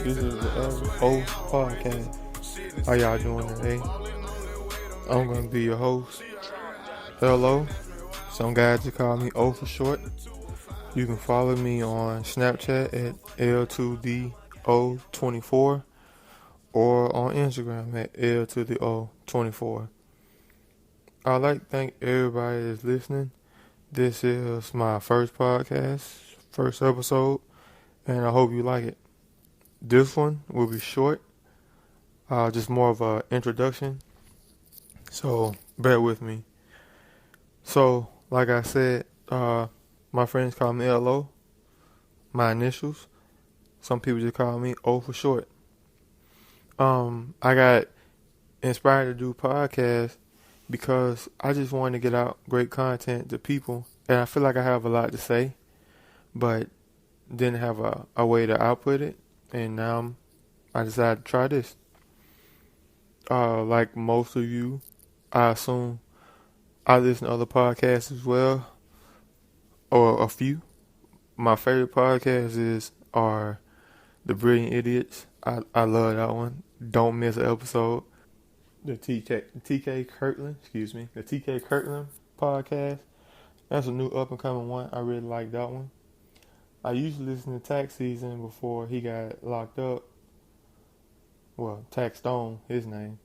This is the O podcast. How y'all doing today? I'm gonna be your host. Hello. Some guys just call me O for short. You can follow me on Snapchat at L2DO24 or on Instagram at L2DO24. I'd like to thank everybody that's listening. This is my first podcast, first episode, and I hope you like it. This one will be short, just more of an introduction, so bear with me. So, like I said, my friends call me LO, my initials. Some people just call me O for short. I got inspired to do podcasts because I just wanted to get out great content to people, and I feel like I have a lot to say, but didn't have a way to output it, and now I decided to try this. Like most of you, I assume I listen to other podcasts as well, or a few. My favorite podcasts are The Brilliant Idiots. I love that one. Don't miss an episode. The TK Kirtland podcast. That's a new up and coming one. I really like that one. I used to listen to Tax Season before he got locked up. Well, Tax Stone, his name.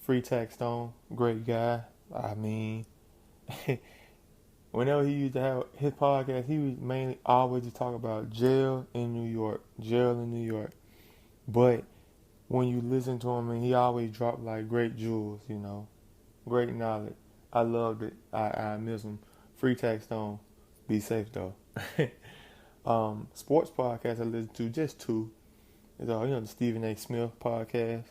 Free Tax Stone, great guy. I mean, whenever he used to have his podcast, he was mainly always just talk about jail in New York. But when you listen to him, and he always dropped like great jewels, great knowledge. I loved it. I miss him. Free Tax Stone. Be safe though. Sports podcast I listen to, just two. Is the Stephen A. Smith podcast.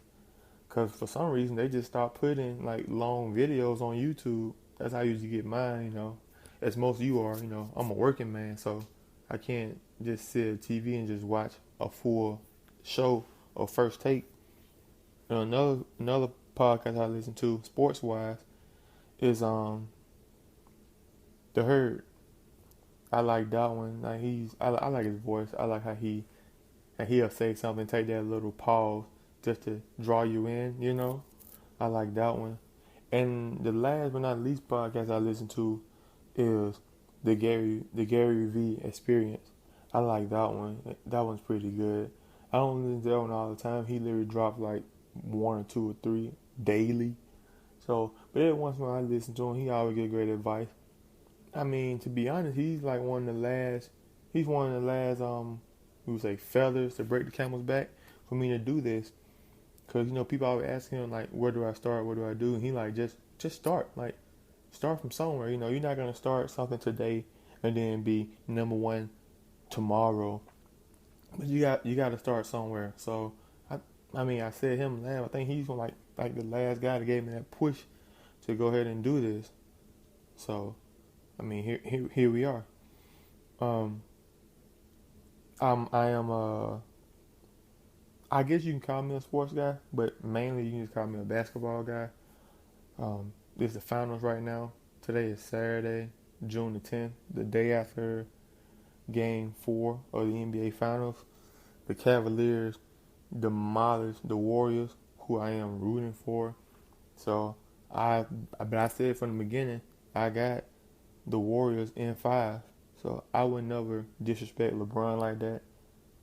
Because for some reason, they just stopped putting like long videos on YouTube. That's how I usually get mine, as most of you are. I'm a working man, so I can't just sit at TV and just watch a full show or first take. Another podcast I listen to, sports wise, is The Herd. I like that one. Like I like his voice. I like how he'll say something, take that little pause just to draw you in. I like that one. And the last but not least podcast I listen to is the Gary V Experience. I like that one. That one's pretty good. I don't listen to that one all the time. He literally drops like 1 or 2 or 3 daily. So, but every once in a while I listen to him. He always get great advice. I mean, to be honest, he's like one of the last. We would say feathers to break the camel's back for me to do this. Cause people always ask him like, where do I start? What do I do? And he like, just start. Like, start from somewhere. You're not gonna start something today and then be number one tomorrow. But you got to start somewhere. So I said him last. I think he's like the last guy that gave me that push to go ahead and do this. So, here we are. I guess you can call me a sports guy, but mainly you can just call me a basketball guy. This is the finals right now. Today is Saturday, June the 10th, the day after Game 4 of the NBA Finals. The Cavaliers demolished the Warriors, who I am rooting for. So, I said from the beginning, I got the Warriors in 5. So, I would never disrespect LeBron like that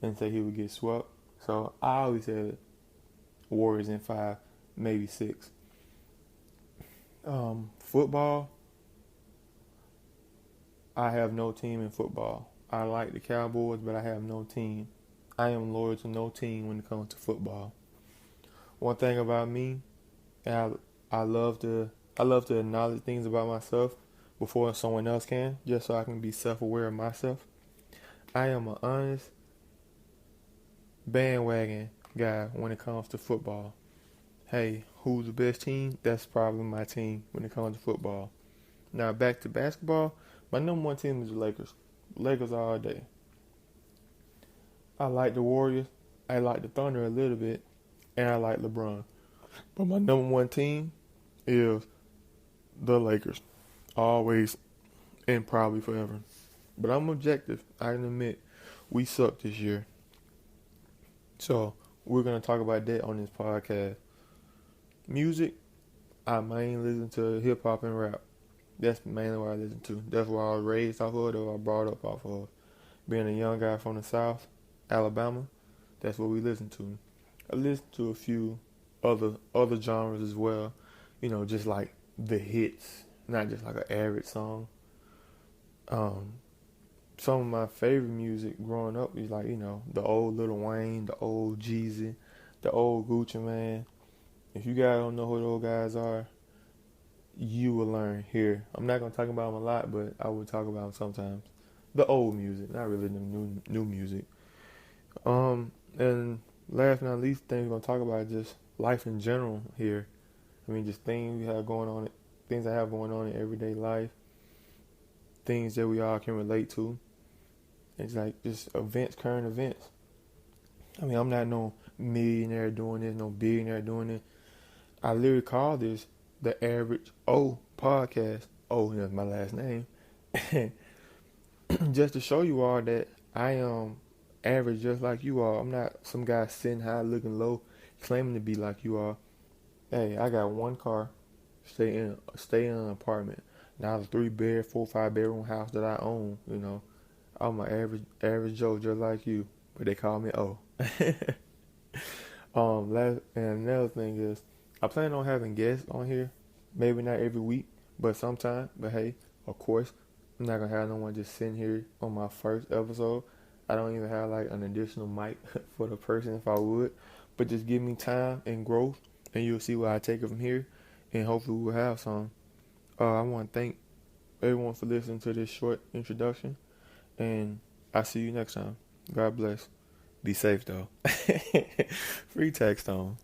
and say he would get swept. So, I always said Warriors in 5, maybe 6. Football, I have no team in football. I like the Cowboys, but I have no team. I am loyal to no team when it comes to football. One thing about me, and I love to acknowledge things about myself before someone else can, just so I can be self-aware of myself. I am an honest bandwagon guy when it comes to football. Hey, who's the best team? That's probably my team when it comes to football. Now back to basketball. My number one team is the Lakers. Lakers all day. I like the Warriors. I like the Thunder a little bit. And I like LeBron. But my number one team is the Lakers. Always and probably forever. But I'm objective. I can admit we sucked this year. So we're gonna talk about that on this podcast. Music, I mainly listen to hip hop and rap. That's mainly what I listen to. That's what I was raised off of, that's what I brought up off of. Being a young guy from the South, Alabama, that's what we listen to. I listen to a few other genres as well. Just like the hits, not just like an average song. Um, some of my favorite music growing up is like the old Lil Wayne, the old Jeezy, the old Gucci Man. If you guys don't know who those guys are, you will learn here. I'm not gonna talk about them a lot, but I will talk about them sometimes. The old music, not really the new music. And last but not least, things we're gonna talk about is just life in general here. I mean, just things we have going on, things I have going on in everyday life, things that we all can relate to. It's like just events, current events. I mean, I'm not no millionaire doing this, no billionaire doing it. I literally call this the Average O podcast. Oh, that's my last name. Just to show you all that I am average just like you are. I'm not some guy sitting high looking low claiming to be like you are. Hey, I got one car, stay in an apartment. Now the 3 bed, 4 5 bedroom house that I own. I'm an average Joe just like you, but they call me O. And another thing is, I plan on having guests on here. Maybe not every week, but sometime. But hey, of course, I'm not gonna have no one just sitting here on my first episode. I don't even have like an additional mic for the person if I would. But just give me time and growth, and you'll see where I take it from here. And hopefully we'll have some. I want to thank everyone for listening to this short introduction. And I'll see you next time. God bless. Be safe though. Free text on.